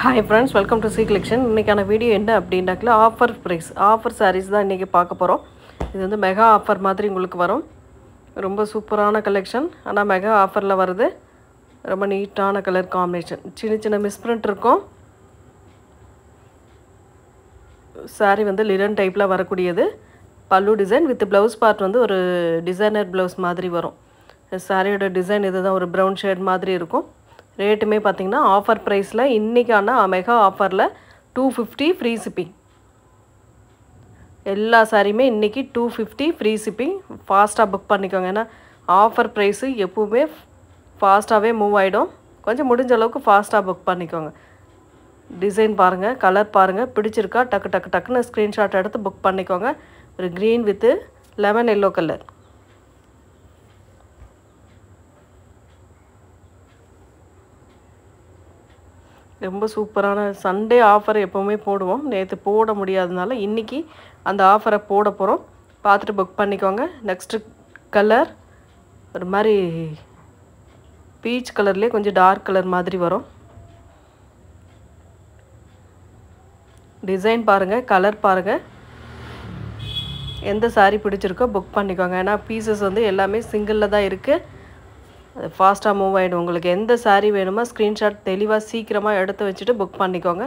Hi friends, welcome to C Collection. இன்னைக்கான video என்ன அப்படின்னாக்கல offer price offer sarees தான் இன்றைக்கி பார்க்க போகிறோம். இது வந்து மெகா ஆஃபர் மாதிரி உங்களுக்கு வரும். ரொம்ப சூப்பரான கலெக்ஷன். ஆனால் மெகா ஆஃபரில் வருது. ரொம்ப நீட்டான கலர் காம்பினேஷன். சின்ன சின்ன மிஸ்பிரிண்ட் இருக்கும். சாரீ வந்து லினன் டைப்பில் வரக்கூடியது. பல்லு டிசைன் வித் ப்ளவுஸ் பார்ட் வந்து ஒரு டிசைனர் ப்ளவுஸ் மாதிரி வரும். சாரியோட டிசைன் இதுதான், ஒரு ப்ரௌன் ஷேட் மாதிரி இருக்கும். ரேட்டுமே பார்த்திங்கன்னா ஆஃபர் ப்ரைஸில் இன்றைக்கான மெகா ஆஃபரில் 250 ஃப்ரீ ஷிப்பிங். எல்லா சாரியுமே இன்றைக்கி 250 ஃப்ரீ ஷிப்பிங். ஃபாஸ்ட்டாக புக் பண்ணிக்கோங்க. ஏன்னா ஆஃபர் ப்ரைஸு எப்போவுமே ஃபாஸ்ட்டாகவே மூவ் ஆகிடும். கொஞ்சம் முடிஞ்ச அளவுக்கு ஃபாஸ்ட்டாக புக் பண்ணிக்கோங்க. டிசைன் பாருங்கள், கலர் பாருங்கள், பிடிச்சிருக்கா டக்குன்னு ஸ்க்ரீன்ஷாட் எடுத்து புக் பண்ணிக்கோங்க. ஒரு green with lemon yellow colour. ரொம்ப சூப்பரான சண்டே ஆஃபர் எப்போவுமே போடுவோம். நேற்று போட முடியாதனால இன்றைக்கி அந்த ஆஃபரை போட போகிறோம். பார்த்துட்டு புக் பண்ணிக்கோங்க. நெக்ஸ்ட்டு கலர் ஒரு மாதிரி பீச் கலர்லேயே கொஞ்சம் டார்க் கலர் மாதிரி வரும். டிசைன் பாருங்கள், கலர் பாருங்கள். எந்த சாரீ பிடிச்சிருக்கோ புக் பண்ணிக்கோங்க. ஏன்னா பீசஸ் வந்து எல்லாமே சிங்கிளில் தான் இருக்குது. அது ஃபாஸ்ட்டாக மூவ் ஆகிடும். உங்களுக்கு எந்த சாரீ வேணுமோ ஸ்க்ரீன்ஷாட் தெளிவாக சீக்கிரமாக எடுத்து வச்சுட்டு புக் பண்ணிக்கோங்க.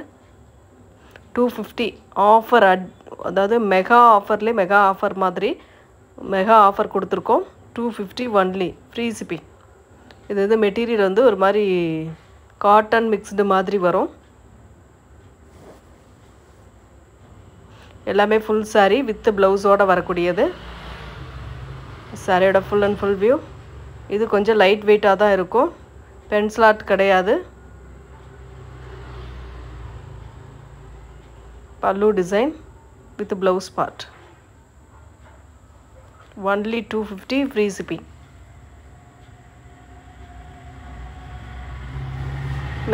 250 ஆஃபர், அதாவது மெகா ஆஃபர்லேயே மெகா ஆஃபர் மாதிரி மெகா ஆஃபர் கொடுத்துருக்கோம். 250 ஒன்லி ஃப்ரீ ஷிப்பிங். இது வந்து மெட்டீரியல் வந்து ஒரு மாதிரி காட்டன் மிக்ஸ்டு மாதிரி வரும். எல்லாமே ஃபுல் சாரீ வித் ப்ளவுஸோடு வரக்கூடியது. சாரியோட ஃபுல் அண்ட் ஃபுல் வியூ. இது கொஞ்சம் லைட் வெயிட்டாக தான் இருக்கும். பென்சிலாட் கிடையாது. Pallu design with blouse part. Only 250 free shipping.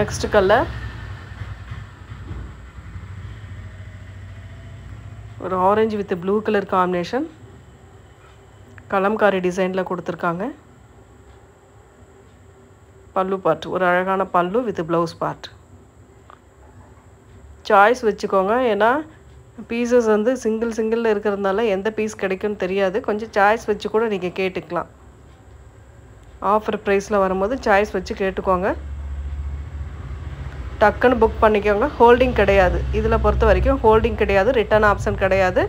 Next colour ஒரு orange with blue colour combination. Kalamkari டிசைனில் கொடுத்துருக்காங்க. பல்லு பார்ட் ஒரு அழகான பல்லு வித் ப்ளவுஸ் பார்ட். சாய்ஸ் வச்சுக்கோங்க. ஏன்னா பீசஸ் வந்து சிங்கிளில் இருக்கிறதுனால எந்த பீஸ் கிடைக்கும்னு தெரியாது. கொஞ்சம் சாய்ஸ் வச்சு கூட நீங்கள் கேட்டுக்கலாம். ஆஃபர் ப்ரைஸில் வரும்போது சாய்ஸ் வச்சு கேட்டுக்கோங்க. டக்குன்னு புக் பண்ணிக்கோங்க. ஹோல்டிங் கிடையாது. இதில் பொறுத்த வரைக்கும் ஹோல்டிங் கிடையாது. ரிட்டர்ன் ஆப்ஷன் கிடையாது.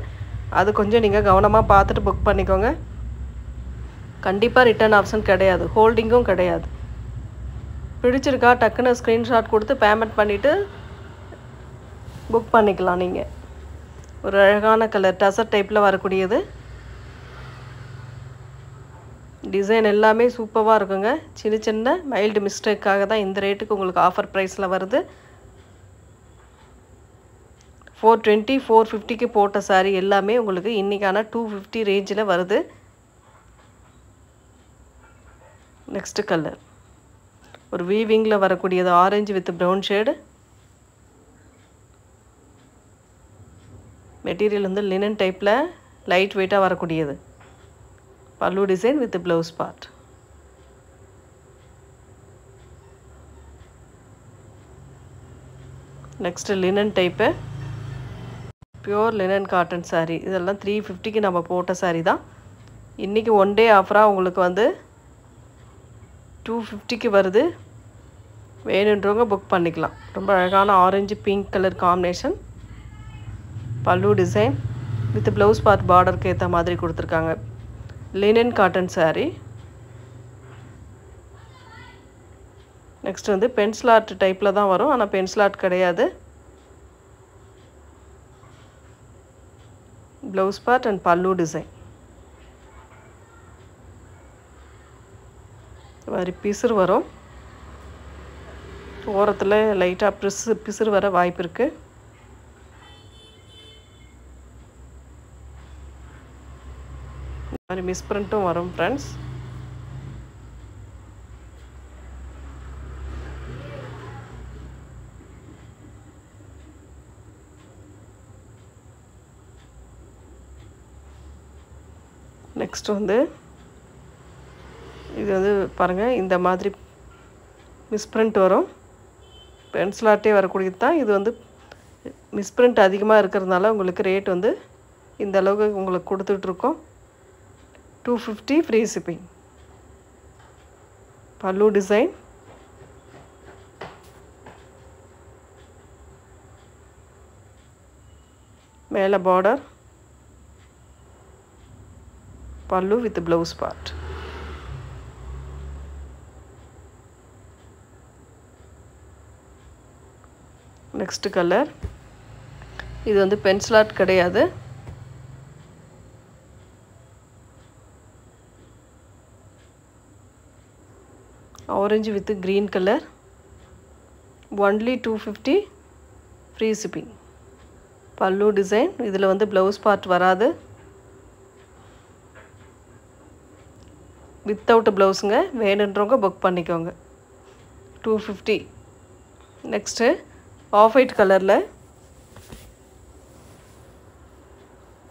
அது கொஞ்சம் நீங்கள் கவனமாக பார்த்துட்டு புக் பண்ணிக்கோங்க. கண்டிப்பாக ரிட்டர்ன் ஆப்ஷன் கிடையாது. ஹோல்டிங்கும் கிடையாது. பிடிச்சிருக்கா டக்குன்னு ஸ்க்ரீன்ஷாட் கொடுத்து பேமெண்ட் பண்ணிவிட்டு புக் பண்ணிக்கலாம். நீங்கள் ஒரு அழகான கலர் டசர் டைப்பில் வரக்கூடியது. டிசைன் எல்லாமே சூப்பராக இருக்குங்க. சின்ன சின்ன மைல்டு மிஸ்டேக்காக தான் இந்த ரேட்டுக்கு உங்களுக்கு ஆஃபர் ப்ரைஸில் வருது. 420 450க்கு போட்ட சாரீ எல்லாமே உங்களுக்கு இன்றைக்கான 250 ரேஞ்சில் வருது. நெக்ஸ்ட்டு கலர் ஒரு வீவிங்கில் வரக்கூடியது. Orange with brown shade. Material வந்து லினன் டைப்பில் லைட் வெயிட்டாக வரக்கூடியது. பல்லு design with blouse part. Next linen type pure linen cotton sari. இதெல்லாம் 350க்கு நம்ம போட்ட சாரீ தான். இன்றைக்கி ஒன் டே ஆஃபராக உங்களுக்கு வந்து 250க்கு வருது. வேணுன்றவங்க புக் பண்ணிக்கலாம். ரொம்ப அழகான ஆரஞ்சு பிங்க் கலர் காம்பினேஷன். பல்லு டிசைன் வித் ப்ளவுஸ் பார்ட் பார்டருக்கு ஏற்ற மாதிரி கொடுத்துருக்காங்க. Linen cotton sari. நெக்ஸ்ட் வந்து பென்சில் ஆர்ட் டைப்பில் தான் வரும். ஆனால் பென்சில் ஆர்ட் கிடையாது. ப்ளவுஸ் பார்ட் அண்ட் பல்லு டிசைன். மாதிரி பிசுறு வரும். ஓரத்தில் லைட்டாக பிசுறு வர வாய்ப்பு இருக்குது. இந்த மாதிரி மிஸ்பிரிண்ட்டும் வரும் ஃப்ரெண்ட்ஸ். நெக்ஸ்ட் வந்து இது வந்து பாருங்கள், இந்த மாதிரி மிஸ்பிரிண்ட் வரும். பென்சில் ஆர்ட்டே வரக்கூடியது தான். இது வந்து மிஸ்பிரிண்ட் அதிகமாக இருக்கிறதுனால உங்களுக்கு ரேட் வந்து இந்த அளவுக்கு உங்களுக்கு கொடுத்துட்ருக்கோம். 250 ஃப்ரீ ஷிப்பிங். பல்லு டிசைன், மேலே பார்டர், பல்லு with blouse part. Next colour, இது வந்து பென்சில் ஆர்ட் கிடையாது. Orange with green colour. Only 250 free shipping. பல்லு டிசைன், இதில் வந்து ப்ளவுஸ் பார்ட் வராது. வித்தவுட் ப்ளவுஸுங்க. வேணுன்றவங்க புக் பண்ணிக்கோங்க. 250. நெக்ஸ்ட்டு ஆஃப் ஒயிட் கலரில்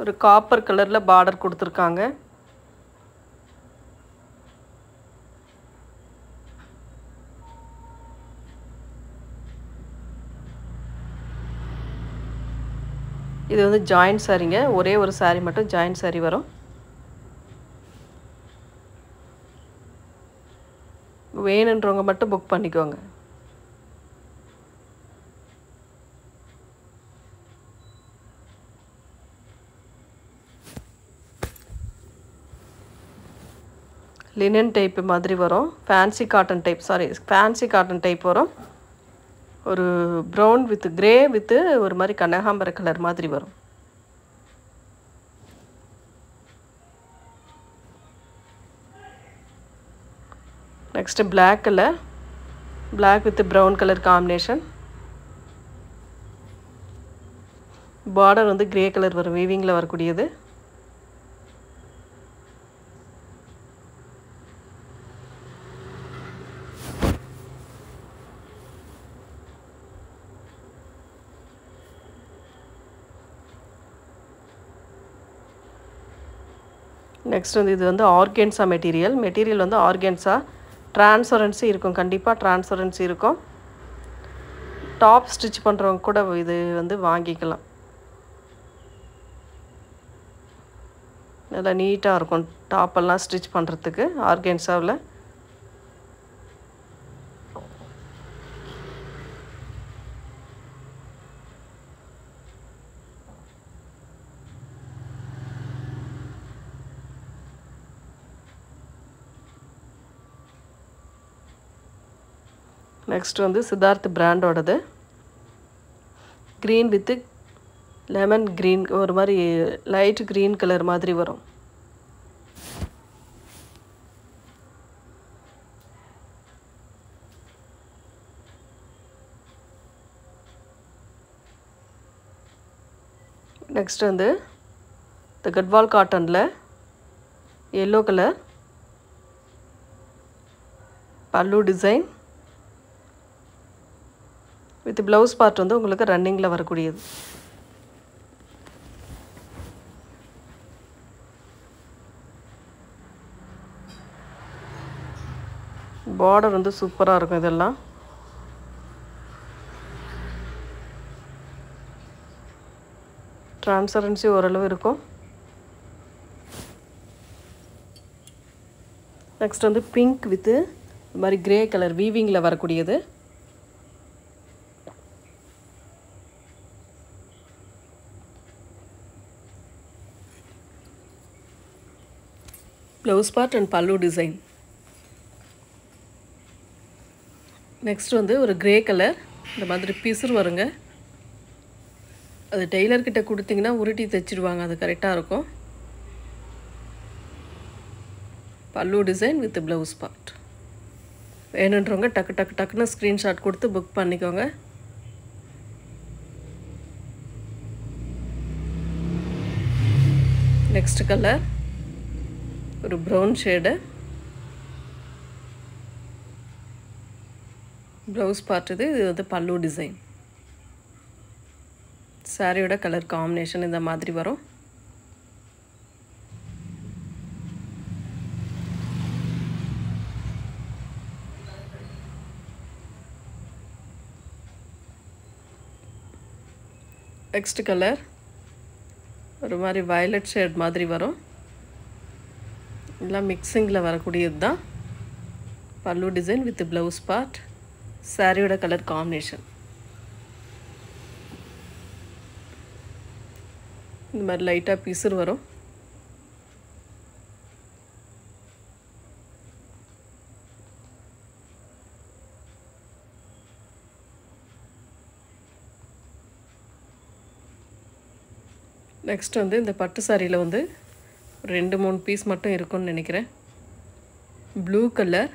ஒரு காப்பர் கலரில் பார்டர் கொடுத்துருக்காங்க. இது வந்து ஜாயின்ட் சாரீங்க. ஒரே ஒரு சாரீ மட்டும் ஜாயின்ட் சாரீ வரும். வேணுன்றவங்க மட்டும் புக் பண்ணிக்கோங்க. லினன் டைப் மாதிரி வரும். ஃபேன்சி காட்டன் டைப் வரும். ஒரு ப்ரௌன் வித் கிரே வித் ஒரு மாதிரி கனகாம்பர கலர் மாதிரி வரும். Next black colour, black with brown colour combination. Border வந்து கிரே கலர் வரும், வீவிங்கில் வரக்கூடியது. நெக்ஸ்ட் வந்து இது வந்து ஆர்கென்ஸா மெட்டீரியல் வந்து ஆர்கென்ஸா. டிரான்ஸ்பரன்சி இருக்கும், கண்டிப்பாக டிரான்ஸ்பரன்சி இருக்கும். டாப் ஸ்டிச் பண்ணுறவங்க கூட இது வந்து வாங்கிக்கலாம். நல்லா நீட்டாக இருக்கும் டாப்பெல்லாம் ஸ்டிச் பண்ணுறதுக்கு ஆர்கென்ஸாவில். நெக்ஸ்ட் வந்து சித்தார்த் பிராண்டோடது. க்ரீன் வித்து லெமன் க்ரீன், ஒரு மாதிரி லைட் க்ரீன் கலர் மாதிரி வரும். நெக்ஸ்ட் வந்து இந்த கட்வால் காட்டனில் எல்லோ கலர். பல்லு டிசைன் வித் ப்ளவுஸ் பார்ட் வந்து உங்களுக்கு ரன்னிங்கில் வரக்கூடியது. பார்டர் வந்து சூப்பராக இருக்கும். இதெல்லாம் டிரான்ஸ்பரன்சி ஓரளவு இருக்கும். நெக்ஸ்ட் வந்து பிங்க் வித்து இது மாதிரி கிரே கலர் வீவிங்கில் வரக்கூடியது. ப்ளவுஸ் பார்ட் அண்ட் பல்லு டிசைன். நெக்ஸ்ட் வந்து ஒரு கிரே கலர், இந்த மாதிரி பீஸர் வருங்க. அது டெய்லர்கிட்ட கொடுத்தீங்கன்னா உருட்டி தைச்சிடுவாங்க, அது கரெக்டாக இருக்கும். பல்லு டிசைன் வித் ப்ளவுஸ் பார்ட். வேணுன்றவங்க டக்குன்னு ஸ்க்ரீன்ஷாட் கொடுத்து புக் பண்ணிக்கோங்க. நெக்ஸ்ட் கலர் ஒரு ப்ரௌன் ஷேடு. ப்ளவுஸ் பார்ட் இது வந்து பல்லு டிசைன். சாரியோட கலர் காம்பினேஷன் இந்த மாதிரி வரும். நெக்ஸ்ட் கலர் ஒரு மாதிரி வயலட் ஷேட் மாதிரி வரும். எல்லாம் மிக்சிங்கில் வரக்கூடியது தான். பல்லு டிசைன் வித் ப்ளவுஸ் பார்ட். சாரியோட கலர் காம்பினேஷன் இந்த மாதிரி லைட்டாக பிசுறு வரும். நெக்ஸ்ட் வந்து இந்த பட்டு சாரியில் வந்து 2-3 பீஸ் மட்டும் இருக்கும்னு நினைக்கிறேன். ப்ளூ கலர்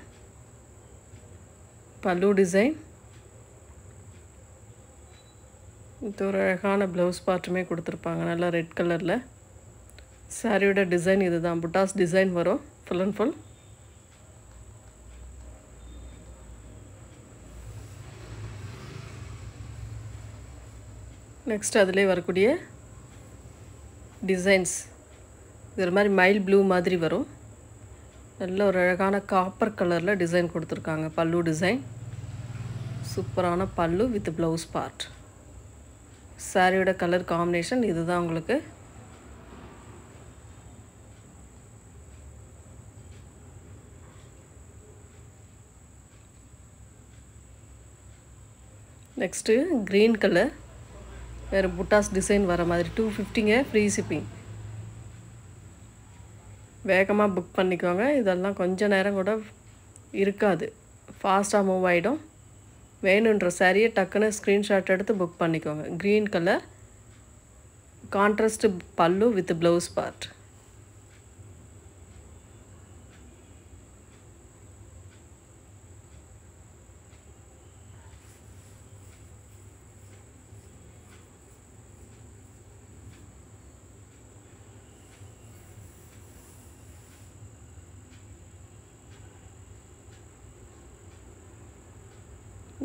பல்லு டிசைன். இது ஒரு அழகான ப்ளவுஸ் பார்ட்டுமே கொடுத்துருப்பாங்க, நல்லா ரெட் கலரில். சாரியோட டிசைன் இது தான், புட்டாஸ் டிசைன் வரும் ஃபுல் அண்ட் ஃபுல். நெக்ஸ்ட் அதிலே வரக்கூடிய டிசைன்ஸ் இது மாதிரி மைல் ப்ளூ மாதிரி வரும். நல்ல ஒரு அழகான காப்பர் கலரில் டிசைன் கொடுத்துருக்காங்க. பல்லு டிசைன் சூப்பரான பல்லு வித் ப்ளவுஸ் பார்ட். சாரியோட கலர் காம்பினேஷன் இதுதான் உங்களுக்கு. நெக்ஸ்ட்டு க்ரீன் கலர், வேறு புட்டாஸ் டிசைன் வர மாதிரி. 250ங்க, ஃப்ரீ ஷிப்பிங். வேகமாக புக் பண்ணிக்கோங்க, இதெல்லாம் கொஞ்சம் நேரம் கூட இருக்காது, ஃபாஸ்ட்டாக மூவ் ஆகிடும். வேணுன்ற சாரியை டக்குன்னு ஸ்க்ரீன்ஷாட் எடுத்து புக் பண்ணிக்கோங்க. க்ரீன் கலர் கான்ட்ராஸ்ட் பல்லு வித் ப்ளவுஸ் பார்ட்.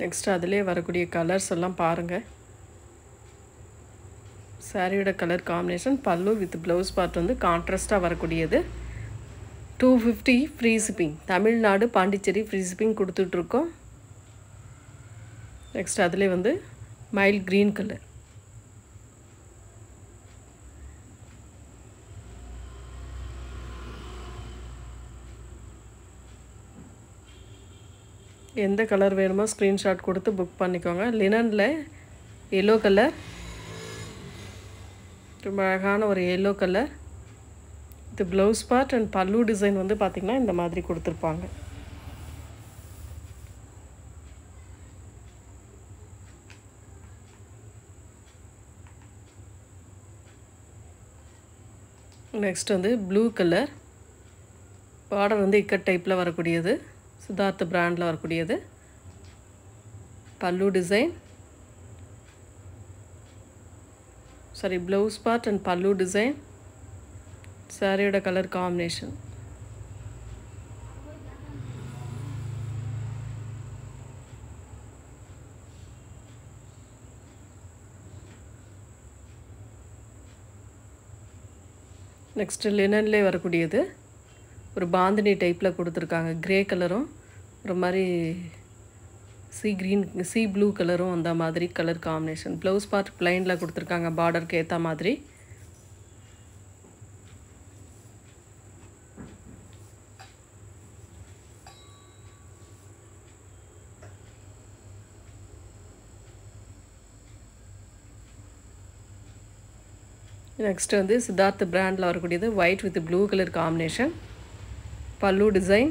நெக்ஸ்ட் அதிலே வரக்கூடிய கலர்ஸ் எல்லாம் பாருங்கள். சாரியோட கலர் காம்பினேஷன் பல்லு வித் ப்ளவுஸ் பார்ட் வந்து கான்ட்ராஸ்ட்டாக வரக்கூடியது. 250 free shipping. Tamil Nadu Pondicherry free shipping கொடுத்துட்ருக்கோம். நெக்ஸ்ட் அதிலே வந்து மைல் க்ரீன் கலர். எந்த கலர் வேணுமோ ஸ்க்ரீன்ஷாட் கொடுத்து புக் பண்ணிக்கோங்க. லினனில் எல்லோ கலர், ரொம்ப அழகான ஒரு எல்லோ கலர். இது ப்ளவுஸ் பார்ட் அண்ட் பல்லு டிசைன் வந்து பார்த்திங்கன்னா இந்த மாதிரி கொடுத்துருப்பாங்க. நெக்ஸ்ட் வந்து ப்ளூ கலர். பார்டர் வந்து இக்கட் டைப்பில் வரக்கூடியது, சித்தார்த் பிராண்டில் வரக்கூடியது. பல்லு design, sorry blouse part and பல்லு டிசைன். சாரியோட கலர் காம்பினேஷன். நெக்ஸ்ட்டு லினன்லேயே வரக்கூடியது ஒரு பாந்தினி டைப்பில் கொடுத்துருக்காங்க. க்ரே கலரும் ஒரு மாதிரி சி ப்ளூ கலரும் அந்த மாதிரி கலர் காம்பினேஷன். ப்ளவுஸ் பார்ட் ப்ளைனில் கொடுத்துருக்காங்க பார்டருக்கு ஏற்ற மாதிரி. நெக்ஸ்ட் வந்து சித்தார்த் பிராண்டில் வரக்கூடியது white with blue colour combination. பல்லு டிசைன்,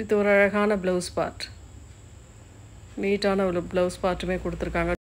இது ஒரு அழகான ப்ளவுஸ் பார்ட், நீட்டான ஒரு ப்ளவுஸ் பார்ட்டுமே கொடுத்துருக்காங்க.